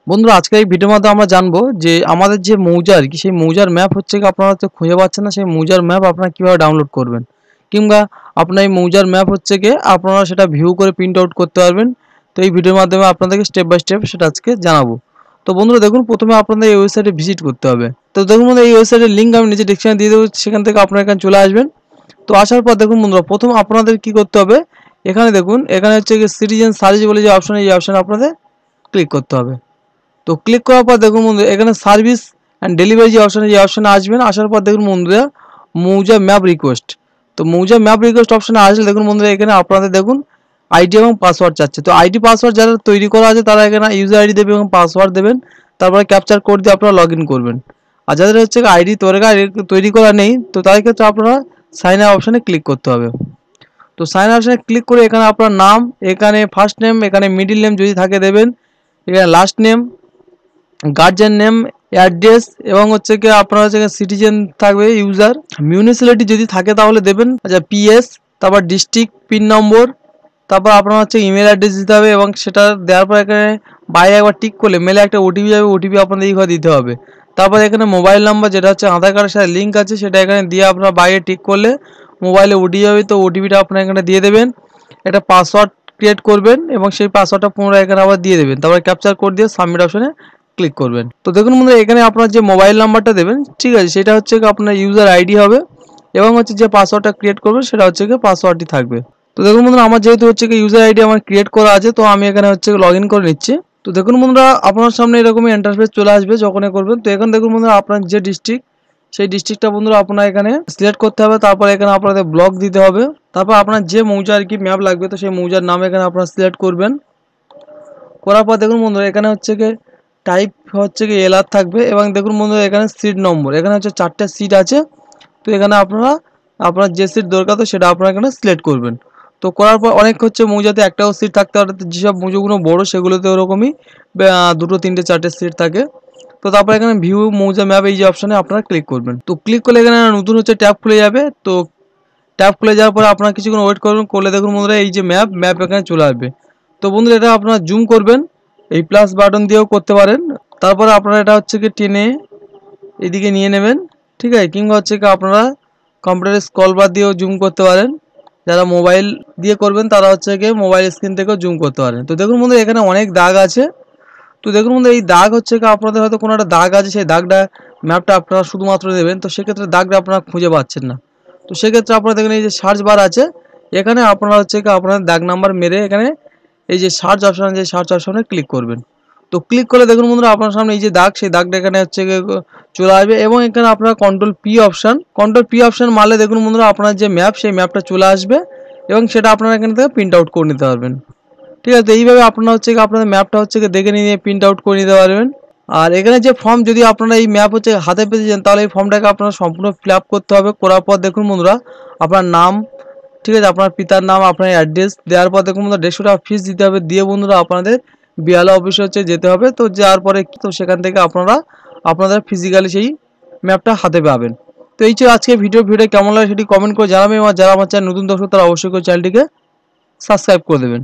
বন্ধুরা আজকে এই ভিডিওর মাধ্যমে আমরা জানবো যে আমাদের যে মৌজার সেই মৌজার ম্যাপ হচ্ছে কি আপনারা হচ্ছে খুঁজে পাচ্ছেন না, সেই মৌজার ম্যাপ আপনারা কিভাবে ডাউনলোড করবেন, কিংবা আপনার এই মৌজার ম্যাপ হচ্ছে কি আপনারা সেটা ভিউ করে প্রিন্ট আউট করতে পারবেন। তো এই ভিডিওর মাধ্যমে আপনাদেরকে স্টেপ বাই স্টেপ সেটা আজকে জানাবো। তো বন্ধুরা দেখুন, প্রথমে আপনাদের এই ওয়েবসাইটে ভিজিট করতে হবে। তো দেখুন বন্ধুরা, এই ওয়েবসাইটের লিঙ্ক আমি নিচে ডেসক্রিপশনে দিয়ে দেবো, সেখান থেকে আপনারা এখানে চলে আসবেন। তো আসার পর দেখুন বন্ধুরা, প্রথম আপনাদের কি করতে হবে, এখানে দেখুন এখানে হচ্ছে সিটিজেন সার্চ বলে যে অপশন, এই অপশানে আপনাদের ক্লিক করতে হবে। তো ক্লিক করার পর দেখুন বন্ধু, এখানে সার্ভিস অ্যান্ড ডেলিভারি যে অপশানে, এই অপশানে আসবেন। আসার পর দেখুন বন্ধুরা, মৌজা ম্যাপ রিকোয়েস্ট। তো মৌজা ম্যাপ রিকোয়েস্ট অপশানে আসলে দেখুন বন্ধুরা, এখানে আপনাদের দেখুন আইডি এবং পাসওয়ার্ড চাচ্ছে। তো আইডি পাসওয়ার্ড যারা তৈরি করা আছে তারা এখানে ইউজার আইডি দেবে এবং পাসওয়ার্ড দেবেন, তারপরে ক্যাপচার কোড দিয়ে আপনারা লগ ইন করবেন। আর যাদের হচ্ছে আইডি তৈরি করা নেই, তো তাদের ক্ষেত্রে আপনারা সাইন আপ অপশানে ক্লিক করতে হবে। তো সাইন আপ অপশানে ক্লিক করে এখানে আপনার নাম, এখানে ফার্স্ট নেম, এখানে মিডিল নেম যদি থাকে দেবেন, এখানে last name, guardian name, address এবং হচ্ছে কি আপনার হচ্ছে সিটিজেন থাকবে, ইউজার মিউনিসিপ্যালিটি যদি থাকে তাহলে দেবেন। আচ্ছা, পিএস, তারপর ডিস্ট্রিক্ট, পিন নম্বর, তারপর আপনার হচ্ছে ইমেল অ্যাড্রেস দিতে হবে এবং সেটা দেওয়ার পর এখানে বাইরে একবার টিক করলে মেলে একটা ওটিপি যাবে, ওটিপি আপনাদের এইভাবে দিতে হবে। তারপর এখানে মোবাইল নাম্বার যেটা হচ্ছে আধার কার্ডের সাথে লিঙ্ক আছে, সেটা এখানে দিয়ে আপনার বাইরে টিক করলে মোবাইলে ওটিপি যাবে, তো ওটিপিটা আপনার এখানে দিয়ে দেবেন। একটা পাসওয়ার্ড ক্রিয়েট করবেন এবং সেই পাসওয়ার্ডটা পুনরায় এখানে আবার দিয়ে দেবেন, তারপর ক্যাপচার কোড দিয়ে সাবমিট অপশনে ক্লিক করবেন। তো দেখুন বন্ধুরা, এখানে আপনার যে মোবাইল নাম্বারটা দেবেন, ঠিক আছে, সেটা হচ্ছে আপনার ইউজার আইডি হবে এবং হচ্ছে যে পাসওয়ার্ডটা ক্রিয়েট করবেন সেটা হচ্ছে পাসওয়ার্ডটি থাকবে। তো দেখুন বন্ধুরা, আমার যেহেতু হচ্ছে ইউজার আইডি আমার ক্রিয়েট করা আছে, তো আমি এখানে হচ্ছে লগ ইন করে নিচ্ছি। তো দেখুন বন্ধুরা, আপনার সামনে এরকমই ইন্টারফেস চলে আসবে যখনই করবেন। তো এখন দেখুন বন্ধুরা, আপনার যে ডিস্ট্রিক্ট, সেই ডিস্ট্রিক্টটা বন্ধুরা আপনার এখানে সিলেক্ট করতে হবে। তারপর এখানে আপনাদের ব্লক দিতে হবে। তারপর আপনার যে মৌজা আর কি ম্যাপ লাগবে, তো সেই মৌজার নাম এখানে আপনারা সিলেক্ট করবেন। করার পর দেখুন বন্ধুরা, এখানে হচ্ছে টাইপ হচ্ছে এলআর থাকবে এবং দেখুন বন্ধুরা, এখানে সিট নম্বর, এখানে হচ্ছে 4টে সিট আছে। তো এখানে আপনার যে সিট দরকার তো সেটা আপনারা এখানে সিলেক্ট করবেন। তো করার পর অনেক হচ্ছে মৌজাতে একটাও সিট থাকতে পারে, যেসব মৌজাগুলো বড়ো সেগুলোতে ওরকমই 2, 3, 4টে সিট থাকে। তো তারপর এখানে ভিউ মৌজা ম্যাপ এই যে অপশানে আপনারা ক্লিক করবেন। তো ক্লিক করলে এখানে নতুন হচ্ছে ট্যাব খুলে যাবে। তো ট্যাব খুলে যাওয়ার পরে আপনারা কিছুক্ষণ ওয়েট করবেন, করলে দেখুন বন্ধুরা এই যে ম্যাপ এখানে চলে আসবে। তো বন্ধুরা, এটা আপনারা জুম করবেন, এই প্লাস বাটন দিয়েও করতে পারেন। তারপরে আপনারা এটা হচ্ছে টেনে এদিকে নিয়ে নেবেন, ঠিক আছে, কিংবা হচ্ছে আপনারা কম্পিউটারের স্ক্রল বার দিয়েও জুম করতে পারেন। যারা মোবাইল দিয়ে করবেন তারা হচ্ছে মোবাইল স্ক্রিন থেকেও জুম করতে পারেন। তো দেখুন বন্ধুরা, এখানে অনেক দাগ আছে। তো দেখুন বন্ধুরা, এই দাগ হচ্ছে আপনাদের হয়তো কোনো একটা দাগ আছে, সেই দাগটা ম্যাপটা আপনারা শুধুমাত্র দেবেন, তো সেক্ষেত্রে দাগটা আপনারা খুঁজে পাচ্ছেন না। তো সেক্ষেত্রে আপনারা দেখেন এই যে সার্চ বার আছে, এখানে আপনারা হচ্ছে আপনাদের দাগ নাম্বার মেরে এখানে এই যে সার্চ অপশন আছে, সার্চ অপশনে ক্লিক করবেন। তো ক্লিক করলে দেখুন বন্ধুরা, আপনার সামনে এই যে দাগ, সেই দাগটা এখানে হচ্ছে চলে আসবে এবং এখানে আপনারা কন্ট্রোল পি অপশন মারলে দেখুন বন্ধুরা, আপনার যে ম্যাপ, সেই ম্যাপটা চলে আসবে এবং সেটা আপনারা এখান থেকে প্রিন্ট আউট করে নিতে পারবেন। ঠিক আছে, এইভাবে আপনারা হচ্ছে আপনাদের ম্যাপটা হচ্ছে দেখে নিয়ে প্রিন্ট আউট করে নিতে পারবেন। আর এখানে যে ফর্ম, যদি আপনারা এই ম্যাপ হচ্ছে হাতে পেতে যান, তাহলে এই ফর্মটাকে আপনারা সম্পূর্ণ ফিল আপ করতে হবে। করার পর দেখুন বন্ধুরা, আপনার নাম, ঠিক আছে, আপনার পিতার নাম, আপনার অ্যাড্রেস দেওয়ার পর দেখুন বন্ধুরা 150 টাকা ফিস দিতে হবে। দিয়ে বন্ধুরা আপনাদের বিএলও অফিসে হচ্ছে যেতে হবে। তো যাওয়ার পরে তো সেখান থেকে আপনারা আপনাদের ফিজিক্যালি সেই ম্যাপটা হাতে পাবেন। তো এই ছিল আজকে ভিডিওটা কেমন লাগে সেটি কমেন্ট করে জানাবেন। এবং যারা আমার চ্যানেল নতুন দর্শক তারা অবশ্যই করে চ্যানেলটিকে সাবস্ক্রাইব করে দেবেন।